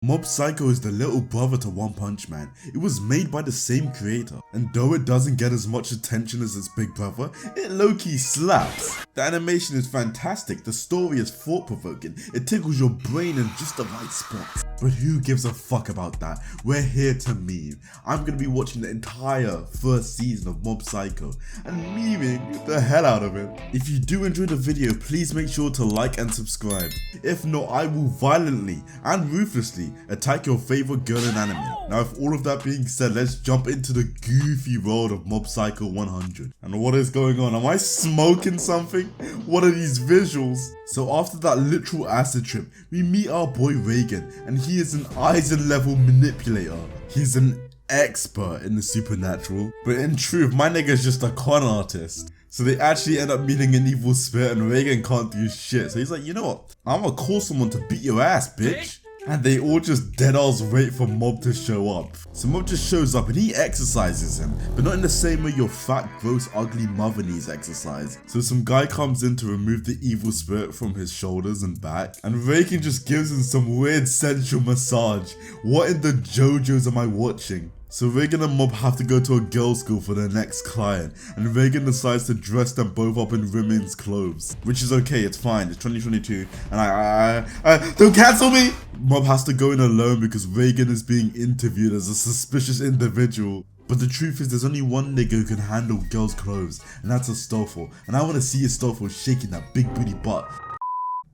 Mob Psycho is the little brother to One Punch Man. It was made by the same creator, and though it doesn't get as much attention as its big brother, it low-key slaps. The animation is fantastic, the story is thought-provoking, it tickles your brain in just the right spots. But who gives a fuck about that? We're here to meme. I'm gonna be watching the entire first season of Mob Psycho and memeing the hell out of it. If you do enjoy the video, please make sure to like and subscribe. If not, I will violently and ruthlessly attack your favorite girl in anime. Now, with all of that being said, let's jump into the goofy world of Mob Psycho 100. And what is going on? Am I smoking something? What are these visuals? So after that literal acid trip, we meet our boy Reigan, and he is an Eisen level manipulator. He's an expert in the supernatural, but in truth, my nigga is just a con artist. So they actually end up meeting an evil spirit and Reigan can't do shit. So he's like, you know what? I'm gonna call someone to beat your ass, bitch. And they all just dead-ass wait for Mob to show up. So Mob just shows up and he exercises him, but not in the same way your fat, gross, ugly mother needs exercise. So some guy comes in to remove the evil spirit from his shoulders and back, and Reigan just gives him some weird sensual massage. What in the JoJo's am I watching? So Reigan and Mob have to go to a girls' school for their next client, and Reigan decides to dress them both up in women's clothes. Which is okay, it's fine, it's 2022, and I don't cancel me! Mob has to go in alone because Reigan is being interviewed as a suspicious individual. But the truth is, there's only one nigga who can handle girls' clothes, and that's Astolfo, and I want to see Astolfo shaking that big booty butt.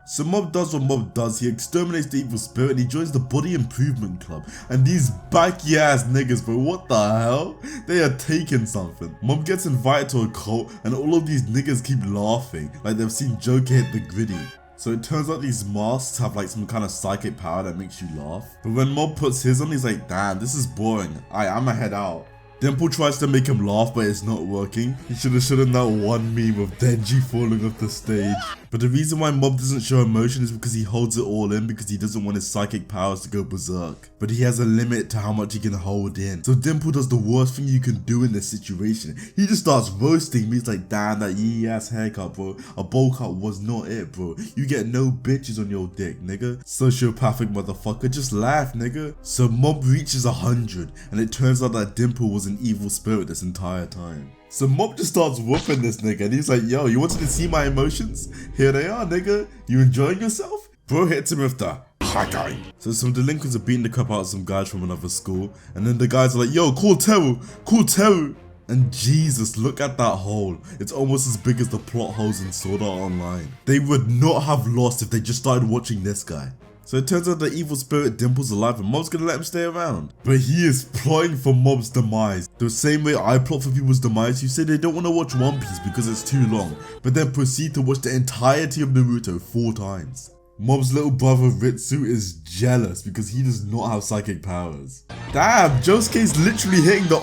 So Mob does what Mob does, he exterminates the evil spirit and he joins the body improvement club. And these backy ass niggas, bro, what the hell? They are taking something. Mob gets invited to a cult and all of these niggas keep laughing like they've seen Joker hit the gritty. So it turns out these masks have like some kind of psychic power that makes you laugh. But when Mob puts his on, he's like, damn, this is boring. I'ma head out. Dimple tries to make him laugh, but it's not working. He should have done that one meme of Denji falling off the stage. But the reason why Mob doesn't show emotion is because he holds it all in because he doesn't want his psychic powers to go berserk. But he has a limit to how much he can hold in. So Dimple does the worst thing you can do in this situation. He just starts roasting me. He's like, damn, that yee ass haircut, bro. A bowl cut was not it, bro. You get no bitches on your dick, nigga. Sociopathic motherfucker, just laugh, nigga. So Mob reaches 100 and it turns out that Dimple was an evil spirit this entire time. So Mob just starts whooping this nigga and he's like, yo, you wanted to see my emotions? Here they are, nigga. You enjoying yourself? Bro hits him with the hi guy. So some delinquents are beating the crap out of some guys from another school, and then the guys are like, yo, call Teru, call Teru. And Jesus, look at that hole. It's almost as big as the plot holes in Sword Art Online. They would not have lost if they just started watching this guy. So it turns out the evil spirit Dimple's alive and Mob's gonna let him stay around. But he is plotting for Mob's demise. The same way I plot for people's demise, who say they don't want to watch One Piece because it's too long, but then proceed to watch the entirety of Naruto 4 times. Mob's little brother Ritsu is jealous because he does not have psychic powers. Damn, Josuke's literally hitting the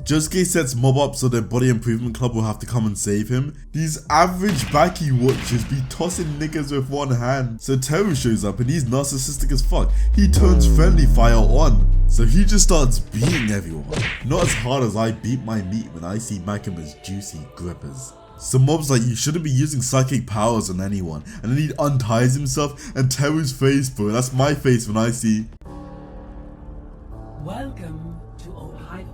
Josuke sets Mob up so their body improvement club will have to come and save him. These average Baki watchers be tossing niggas with one hand. So Teru shows up and he's narcissistic as fuck. He turns friendly fire on. So he just starts beating everyone. Not as hard as I beat my meat when I see Makima's juicy grippers. So Mob's like, you shouldn't be using psychic powers on anyone. And then he unties himself and Teru's face, bro. That's my face when I see. Welcome to Ohio.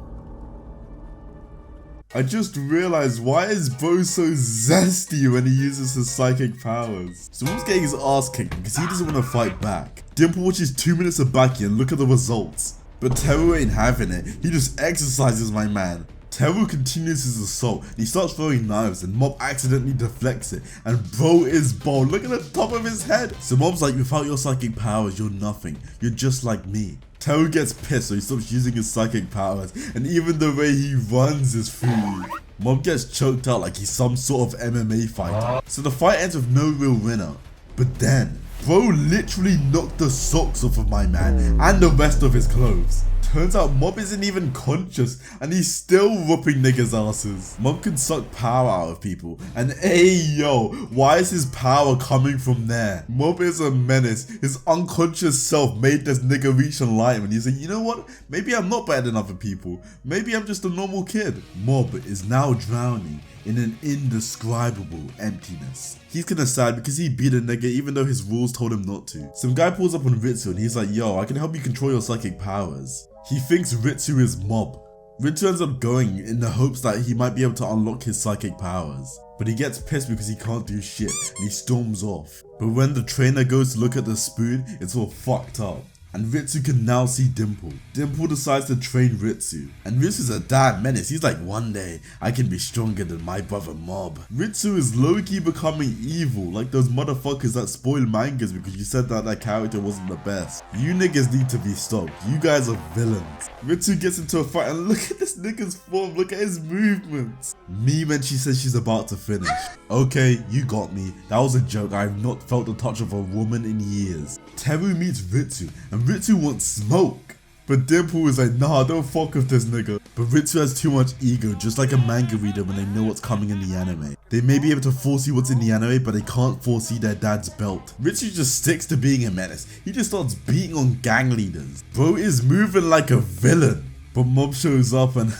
I just realized, why is bro so zesty when he uses his psychic powers? So Mob's getting his ass kicked because he doesn't want to fight back. Dimple watches 2 minutes of Baki and look at the results. But Teru ain't having it. He just exercises my man. Teru continues his assault and he starts throwing knives and Mob accidentally deflects it and bro is bald. Look at the top of his head. So Mob's like, without your psychic powers, you're nothing. You're just like me. Teru gets pissed so he stops using his psychic powers and even the way he runs is food. Mob gets choked out like he's some sort of MMA fighter. So the fight ends with no real winner. But then, bro literally knocked the socks off of my man and the rest of his clothes. Turns out Mob isn't even conscious and he's still whooping niggas' asses. Mob can suck power out of people, and hey yo, why is his power coming from there? Mob is a menace. His unconscious self made this nigga reach enlightenment. He's like, you know what? Maybe I'm not better than other people. Maybe I'm just a normal kid. Mob is now drowning in an indescribable emptiness. He's kinda sad because he beat a nigga even though his rules told him not to. Some guy pulls up on Ritsu and he's like, yo, I can help you control your psychic powers. He thinks Ritsu is Mob. Ritsu ends up going in the hopes that he might be able to unlock his psychic powers. But he gets pissed because he can't do shit and he storms off. But when the trainer goes to look at the spoon, it's all fucked up. And Ritsu can now see Dimple. Dimple decides to train Ritsu. And Ritsu's a damn menace. He's like, one day, I can be stronger than my brother Mob. Ritsu is low-key becoming evil, like those motherfuckers that spoil mangas because you said that character wasn't the best. You niggas need to be stopped. You guys are villains. Ritsu gets into a fight and look at this nigga's form, look at his movements. Me when she says she's about to finish. Okay, you got me. That was a joke. I have not felt the touch of a woman in years. Teru meets Ritsu and Ritsu wants smoke. But Dimple is like, nah, don't fuck with this nigga. But Ritsu has too much ego, just like a manga reader when they know what's coming in the anime. They may be able to foresee what's in the anime, but they can't foresee their dad's belt. Ritsu just sticks to being a menace. He just starts beating on gang leaders. Bro is moving like a villain. But Mob shows up and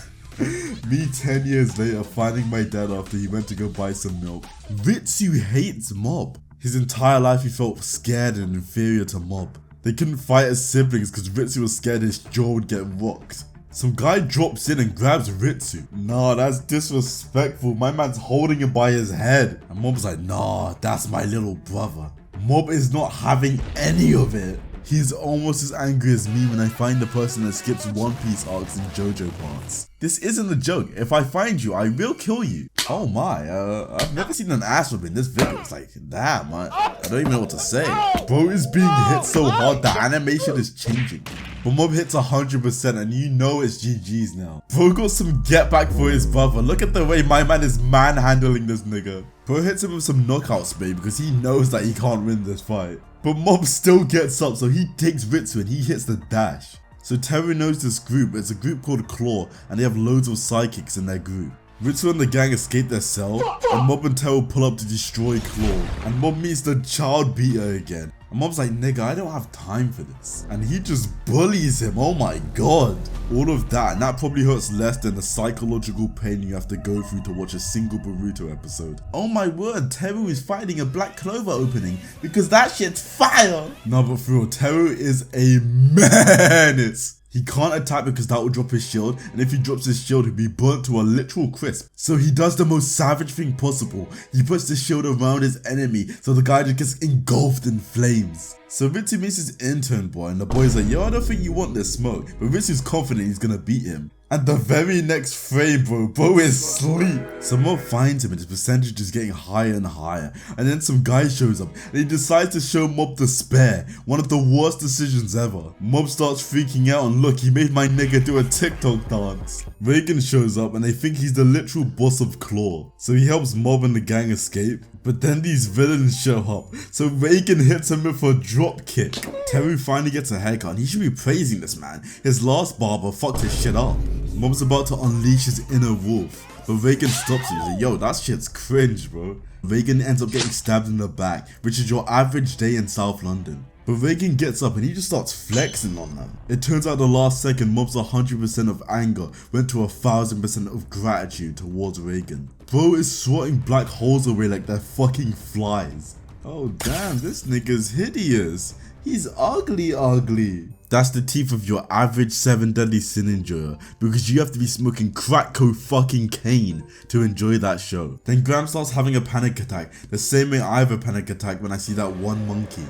me 10 years later finding my dad after he went to go buy some milk. Ritsu hates Mob. His entire life he felt scared and inferior to Mob. They couldn't fight as siblings because Ritsu was scared his jaw would get rocked. Some guy drops in and grabs Ritsu. Nah, that's disrespectful. My man's holding him by his head. And Mob's like, nah, that's my little brother. Mob is not having any of it. He's almost as angry as me when I find the person that skips One Piece arcs in JoJo parts. This isn't a joke. If I find you, I will kill you. Oh my, I've never seen an ass whip in this video. It's like, damn, I don't even know what to say. Bro is being hit so hard, the animation is changing. But Mob hits 100% and you know it's GG's now. Bro got some get back for his brother. Look at the way my man is manhandling this nigga. Bro hits him with some knockout spray because he knows that he can't win this fight. But Mob still gets up, so he takes Ritsu and he hits the dash. So Teru knows this group. It's a group called Claw and they have loads of psychics in their group. Ritsu and the gang escape their cell and Mob and Teru pull up to destroy Claw. And Mob meets the child beater again. And Mob's like, nigga, I don't have time for this. And he just bullies him, oh my god. All of that, and that probably hurts less than the psychological pain you have to go through to watch a single Boruto episode. Oh my word, Teru is fighting a Black Clover opening because that shit's fire. No, but for real, Teru is a menace. He can't attack because that will drop his shield, and if he drops his shield, he'll be burnt to a literal crisp. So he does the most savage thing possible. He puts the shield around his enemy, so the guy just gets engulfed in flames. So Ritsu meets his intern boy, and the boy's like, yo, I don't think you want this smoke. But Ritsu's confident he's gonna beat him. And the very next frame, bro is asleep. So Mob finds him and his percentage is getting higher and higher. And then some guy shows up and he decides to show Mob despair. One of the worst decisions ever. Mob starts freaking out and look, he made my nigga do a TikTok dance. Reigan shows up and they think he's the literal boss of Claw. So he helps Mob and the gang escape. But then these villains show up, so Reigan hits him with a drop kick. Teru finally gets a haircut and he should be praising this man. His last barber fucked his shit up. Mob's about to unleash his inner wolf, but Reigan stops him. He's like, yo, that shit's cringe, bro. Reigan ends up getting stabbed in the back, which is your average day in South London. But Reigan gets up and he just starts flexing on them. It turns out the last second, Mob's 100% of anger went to 1000% of gratitude towards Reigan. Bro is swatting black holes away like they're fucking flies. Oh damn, this nigga's hideous. He's ugly. That's the teeth of your average 7 deadly sin enjoyer, because you have to be smoking crack fucking cane to enjoy that show. Then Graham starts having a panic attack, the same way I have a panic attack when I see that one monkey.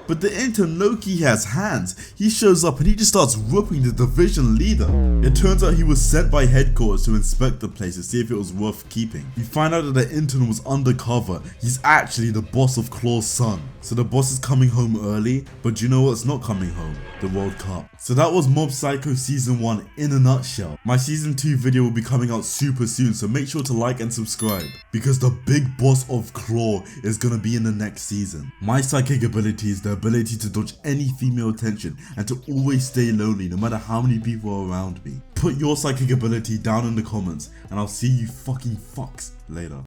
But the intern Loki has hands. He shows up and he just starts whooping the division leader. It turns out he was sent by headquarters to inspect the place to see if it was worth keeping. We find out that the intern was undercover. He's actually the boss of Claw's son. So the boss is coming home early, but you know what's not coming home? The World Cup. So that was Mob Psycho Season 1 in a nutshell. My Season 2 video will be coming out super soon, so make sure to like and subscribe, because the big boss of Claw is gonna be in the next season. My psychic ability is the ability to dodge any female attention and to always stay lonely no matter how many people are around me. Put your psychic ability down in the comments and I'll see you fucking fucks later.